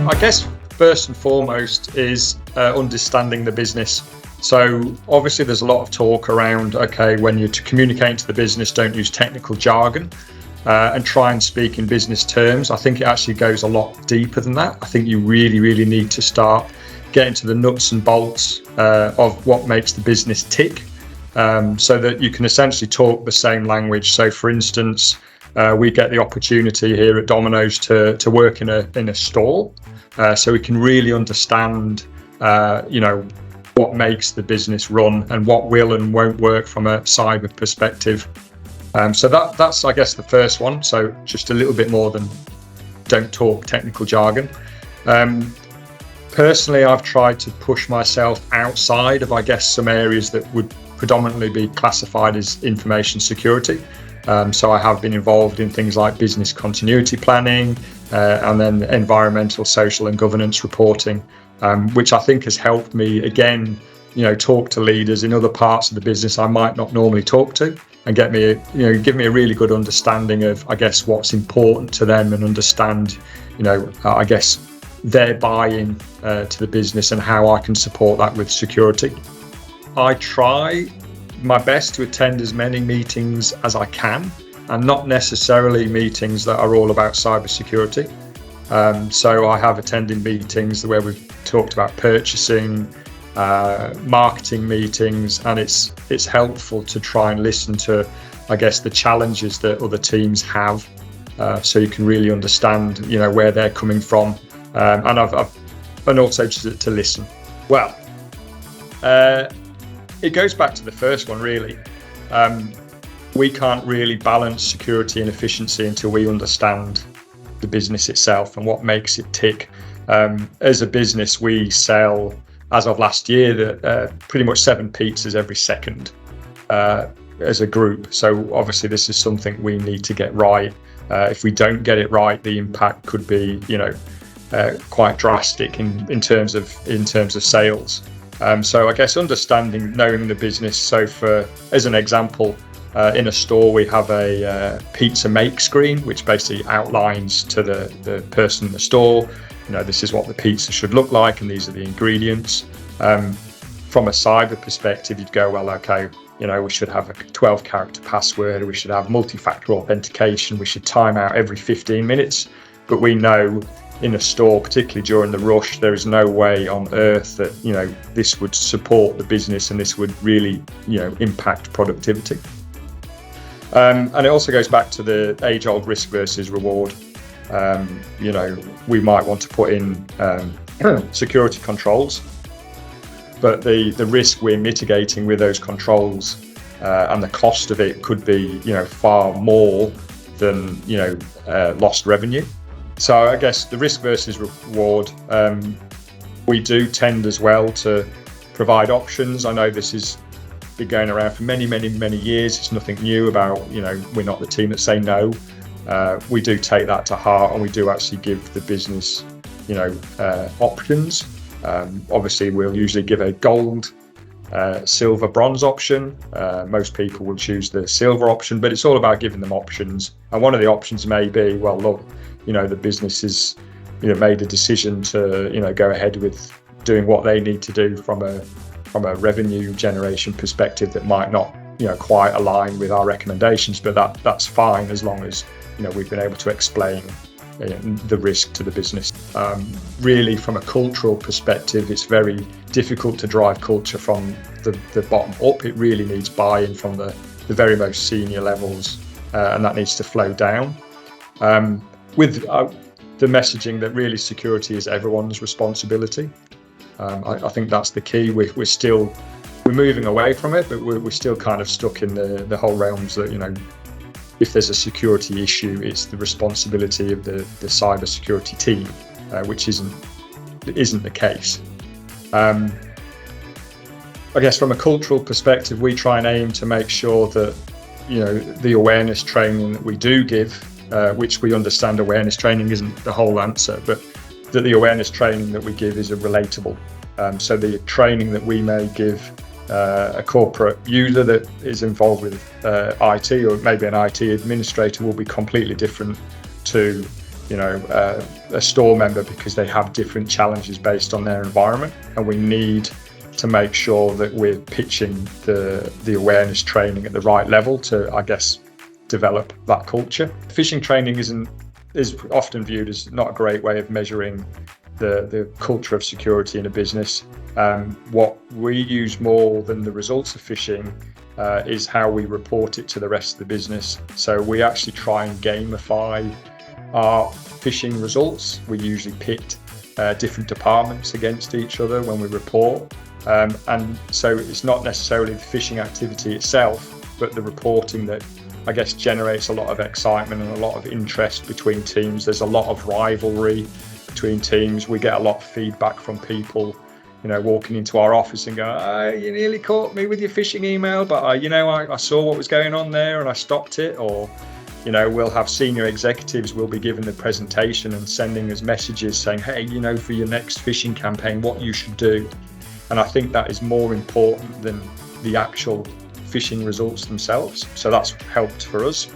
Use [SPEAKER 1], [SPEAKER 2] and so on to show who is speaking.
[SPEAKER 1] I guess first and foremost is understanding the business. So obviously there's a lot of talk around, okay, when you're communicating to the business, don't use technical jargon and try and speak in business terms. I think it actually goes a lot deeper than that. I think you really need to start getting to the nuts and bolts of what makes the business tick, so that you can essentially talk the same language. So for instance, we get the opportunity here at Domino's to work in a store, so we can really understand what makes the business run and what will and won't work from a cyber perspective. So that's I guess the first one. So just a little bit more than don't talk technical jargon. Personally, I've tried to push myself outside of, I guess, some areas that would predominantly be classified as information security. So I have been involved in things like business continuity planning, and then environmental, social and governance reporting, which I think has helped me, again, talk to leaders in other parts of the business I might not normally talk to, and give me a really good understanding of, I guess, what's important to them, and understand, I guess, their buy-in to the business and how I can support that with security. I try my best to attend as many meetings as I can, and not necessarily meetings that are all about cybersecurity. So I have attended meetings where we've talked about purchasing, marketing meetings, and it's helpful to try and listen to, I guess, the challenges that other teams have, so you can really understand, where they're coming from, and also to listen. Well, it goes back to the first one, really. We can't really balance security and efficiency until we understand the business itself and what makes it tick. As a business, we sell, as of last year, pretty much 7 pizzas every second as a group. So obviously this is something we need to get right. If we don't get it right, the impact could be, quite drastic in terms of sales. So I guess understanding, knowing the business. So as an example, in a store we have a pizza make screen, which basically outlines to the person in the store, this is what the pizza should look like, and these are the ingredients. From a cyber perspective, you'd go, well, okay, we should have a 12-character password, we should have multi-factor authentication, we should time out every 15 minutes. But we know in a store, particularly during the rush, there is no way on earth that this would support the business, and this would really impact productivity. And it also goes back to the age-old risk versus reward. We might want to put in security controls, but the risk we're mitigating with those controls and the cost of it could be far more than lost revenue. So I guess the risk versus reward, we do tend as well to provide options. I know this has been going around for many years. It's nothing new about, we're not the team that say no. We do take that to heart, and we do actually give the business, options. Obviously, we'll usually give a gold, silver, bronze option. Most people will choose the silver option, but it's all about giving them options. And one of the options may be, well, look, the business has, made a decision to, go ahead with doing what they need to do from a revenue generation perspective that might not, quite align with our recommendations, but that's fine as long as, we've been able to explain the risk to the business. Really, from a cultural perspective, it's very difficult to drive culture from the bottom up. It really needs buy-in from the very most senior levels, and that needs to flow down. With the messaging that really security is everyone's responsibility. I think that's the key. We're moving away from it, but we're still kind of stuck in the whole realms that, if there's a security issue, it's the responsibility of the cyber security team, which isn't the case. I guess from a cultural perspective, we try and aim to make sure that, the awareness training that we do give, which we understand awareness training isn't the whole answer, but that the awareness training that we give is relatable. So the training that we may give a corporate user that is involved with IT, or maybe an IT administrator, will be completely different to a store member, because they have different challenges based on their environment, and we need to make sure that we're pitching the awareness training at the right level to, I guess, develop that culture. Phishing training is often viewed as not a great way of measuring the culture of security in a business. What we use more than the results of phishing is how we report it to the rest of the business. So we actually try and gamify our phishing results. We usually pit different departments against each other when we report. And so it's not necessarily the phishing activity itself, but the reporting that, I guess, generates a lot of excitement and a lot of interest between teams. There's a lot of rivalry between teams. We get a lot of feedback from people, walking into our office and going, "Oh, you nearly caught me with your phishing email, but I saw what was going on there and I stopped it." Or, we'll have senior executives will be giving the presentation and sending us messages saying, "Hey, for your next phishing campaign, what you should do." And I think that is more important than the actual phishing results themselves. So that's helped for us.